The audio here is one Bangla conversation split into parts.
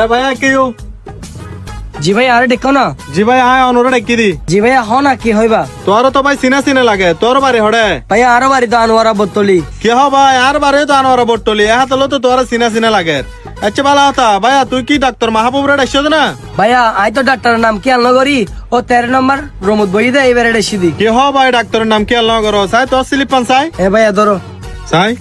এ ভাইয়া কেউ জি ভাই আরে দেখো না। জি ভাই আয় অনরে ডাকি দি। জি ভাইয়া হ না কি হইবা? তোর তো ভাই সিনা সিনা লাগে তোর বাড়ি হড়ে। ভাইয়া আরো বাড়ি তো আনোয়ারা বতলি। কি হ ভাই আর বাড়ি তো আনোয়ারা বটলি এ হাতলো তো তোর সিনা সিনা লাগে। আচ্ছা ভালো হতা ভাইয়া তুই কি ডাক্তার মাহবুব রে ডাকছ না? ভাইয়া আই তো ডাক্তারের নাম কি আলনা করি ও 13 নম্বর রমত বই দে এবারে ডেসি দি। কি হ ভাই ডাক্তারের নাম কি আল্লাহ করো সাই তোর স্লিপ পান সাই এ ভাইয়া ধরো সাই।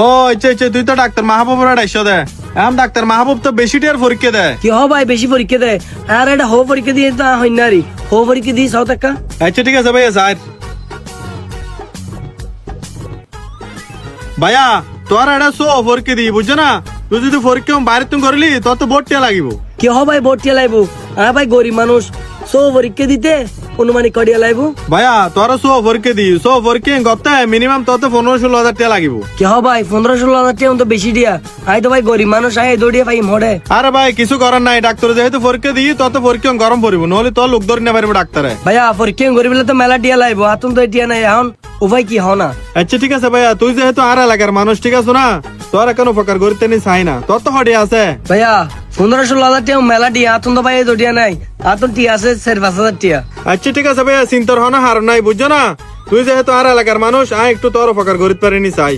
ও আচ্ছা আচ্ছা তুই তো ডাক্তার মাহবুব রে ডাকছ দে। আম ডাক্তার মাহবুব তো বেশি টিয়ার পরীক্ষা দেয়। কি হ ভাই বেশি পরীক্ষা দে আর এটা হো পরীক্ষা দিয়ে তা হই না রে হো পরীক্ষা দিয়ে সাউ টাকা। আচ্ছা ঠিক আছে ভাইয়া সাই। ভাইয়া তোর এটা সো পরীক্ষা দি বুঝছো না তুই যদি পরীক্ষা বাইরে তুমি করলি তোর তো বোর্ড টিয়া লাগিব। কি হ ভাই ভোট লাইবো আর ভাই গরিব মানুষ সো পরীক্ষা দিতে অনুমানিক কডিয়া লাইবো। ভাইয়া তোর সো পরীক্ষা দি সো পরীক্ষা গতে মিনিমাম তোর তো 15-16 হাজার টাকা লাগিব। কি হ ভাই 15-16 হাজার টাকা তো বেশি দিয়া আই তো ভাই গরিব মানুষ আই দৌড়িয়ে ভাই মরে। আরে ভাই কিছু করার নাই ডাক্তার যেহেতু পরীক্ষা দিই তত পরীক্ষা গরম পড়িব নহলে তোর লোক ধরে না পারবে ডাক্তারে। ভাইয়া পরীক্ষা গরিব তো মেলা টিয়া লাইবো আতুন তো টিয়া নাই এখন উপায় কি হ না। আচ্ছা ঠিক আছে ভাইয়া তুই যেহেতু আর এলাকার মানুষ ঠিক আছে না তোর এখন উপকার করতে নি চাই না তোর তো হডি আছে। ভাইয়া 15-16 হাজার টাকা মেলা টিয়া আতুন তো ভাই দৌড়িয়া নাই আতুন টিয়া আছে 4-5 হাজার টিয়া। আচ্ছা ঠিক আছে ভাইয়া চিন্তার হনা হার নাই বুঝছো না তুই যেহেতু আর এলাকার মানুষ আয় একটু তোর উপকার করতে পারিনি চাই।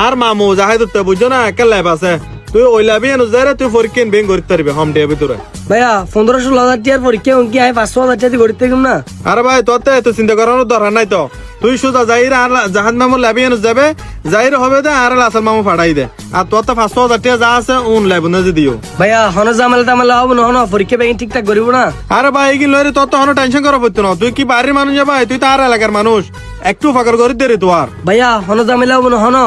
আর মামু যাহাই তো বুঝছো না একটা ল্যাব আছে তুই ওই ল্যাবে অনুযায়ী তুই পরীক্ষা বেং করতে পারবি হোম ডে ভিতরে। ভাইয়া 15-16 হাজার টাকার পরীক্ষা কি আই 500 হাজার টাকা গড়িতে গেম না। আরে ভাই তোর তো এত চিন্তা করানোর দরকার নাই তো তুই সোজা যাইর আর জাহাজ মামুর ল্যাবে অনু যাবে যাইর হবে দে আর আসল মামু ফাটাই দে আর তোর তো 500 হাজার টাকা যা আছে উন ল্যাব না দিও। ভাইয়া হন জামালা টামালা হবো না হন পরীক্ষা বেগে ঠিকঠাক করিব না। আরে ভাই কি লইরে তোর তো হন টেনশন করা পড়তো না তুই কি বাড়ির মানুষ যাবা তুই তো আর এলাকার মানুষ একটু ফাঁকার করে দে রে তোর। ভাইয়া হন জামালা হবো না হন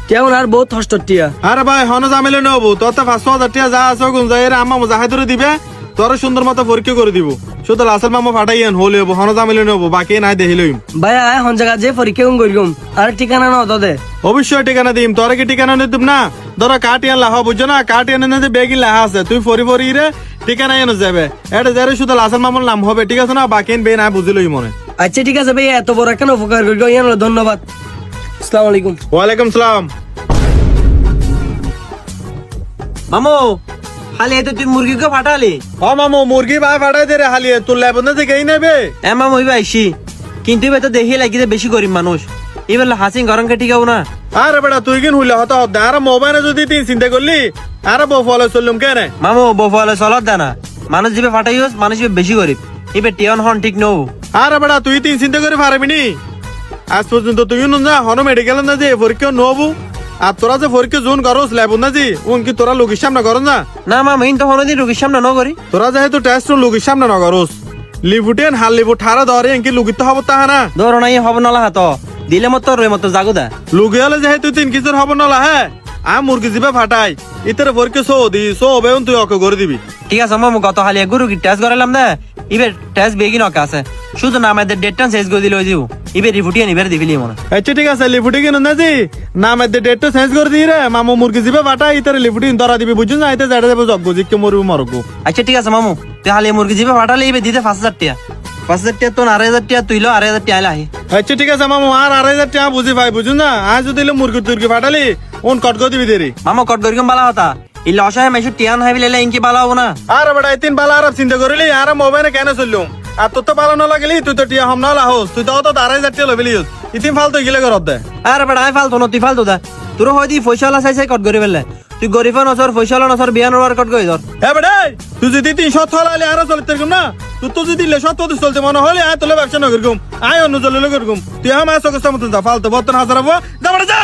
কেমন আর বহুত হস্ত টিয়া। আরে ভাই হন জামিলে নেবো তোর তো 500 হাজার টাকা যা আছে গুন যাইরে আম্মা জাহাজ ধরে দিবে তোর সুন্দর মতো পরীক্ষা করে দিব শুধু আসল মামু ফাটাই আন হলে হন জামিলে নেবো বাকি নাই দেখিলইম। ভাইয়া আয় হন জায়গা যে পরীক্ষা করিম আর ঠিকানা না দে। অবশ্যই ঠিকানা দিম তোরা কি ঠিকানা নিতুম না ধরো কাটিয়ান লাহা বুঝছো না কাটিয়ান যে বেগি লাহা আছে তুই ফরি ফরি রে ঠিকানা এনে যাবে এটা যারে শুধু আসল মামুর নাম হবে ঠিক আছে না বাকি বে না বুঝিলই মনে। আচ্ছা ঠিক আছে ভাইয়া এত বড় কেন উপকার করি ধন্যবাদ। আসসালামু আলাইকুম। ওয়ালাইকুম সালাম। মামু খালি এতে তুই মুরগিকে ফাটালি? ও মামু মুরগি ভাই ফাটাই দে রে হালিয়ে তোর ল্যাব না যে গেই নেবে। এ মামু হইবা আইসি কিন্তু এবার তো দেখি লাগি বেশি গরিব মানুষ এবার হাসিং গরম কাটি গাও না। আরে বেটা তুই কিন হইলে হতো আর মোবাইলে যদি তুই চিন্তা করলি আরে বউ ফলো চললুম কেন। মামু বফলে চলত দানা মানুষ যাবে ফাটাইস মানুষ বেশি গরিব এবার টিয়ন হন ঠিক নও। আরে বেটা তুই তিন চিন্তা করে পারবি নি আজ পর্যন্ত তুই না হন মেডিকেল না যে পরীক্ষা নবু আর তোরা যে পরীক্ষা জোন করস ল্যাব না জি উন কি তোরা লোকের সামনে করস না? না মামু ইন তো হনদিন রোগীর সামনে ন করি তোরা যেহেতু টেস্ট লোকের সামনে ন করস লিভুটেন হাল লিভু ঠারা ধরে এনকি লুকিত তো হব তাহা না ধর নাই হব নলা হাত দিলে মতো রই মতো জাগুদা লুকি হলে যেহেতু 3 কেজির হব নলা হ্যাঁ মুরগি জিবে ফাটাই ইতরে পরীক্ষা সো হবে তুই ওকে করে দিবি। ঠিক আছে মামু গত হালি গুরু কি টেস্ট করালাম না এবার টেস্ট বেগি নকা আছে শুধু না আমাদের ডেটটা শেষ করে দিল যাও এবার রিপোর্টিয়া নিবার দিবিলি মনে। আচ্ছা ঠিক আছে লিফুটি কেন না জি না মধ্যে ডেটটা চেঞ্জ করে দিই রে মামু মুরগি জিবে ফাটাই ইতরে লিফুটি ধরা দিবি বুঝুন না এতে জাড়া যাবে জগ জিকে মরবো মরগো। আচ্ছা ঠিক আছে মামু তুই হালি মুরগি জিবে ফাটালে এবার দিতে 5,000 টাকা 5,000 টাকা তো 2,500 টাকা তুই লো 2,500 টাকা আইলা। আচ্ছা ঠিক আছে মামু আর 2,500 টাকা বুঝি ভাই বুঝুন না আজ যদি মুরগি তুরগি ফাটালি উন কট করে দিবি দেরি। মামা কট করিকম বালা হতা ইল্লা অসহায় মাইসু টিয়ান হাইবি লেলে ইনকি বালা হবো না। আরে বেটা তিন বালা আর চিন্তা করিলি আর মোবাইলে কেন চললুম আর তোর তো ভালো না লাগলি তুই তো টিয়া হম না লাহোস তুই তো 2,500 টাকা লবিলি ইতিম ফালতু গিলে করত দে। আরে বেটা আই ফালতু ন তুই ফালতু দা তোর হয়দি পয়সালা চাই কট করি বেলে তুই গরিব নসর পয়সালা নসর বিয়ান ওয়ার কট কই ধর। হ্যাঁ বেটা তুই যদি 300 থলালি আর চলতে এরকম না তুই তো যদি 100 চলতে মনে হলে আয় তোলে ব্যবসা না করগম আয় অন্য চলে করগম তুই আমার চোখের সামনে যা ফালতু বর্তন হাজার হবো যা বেটা যা।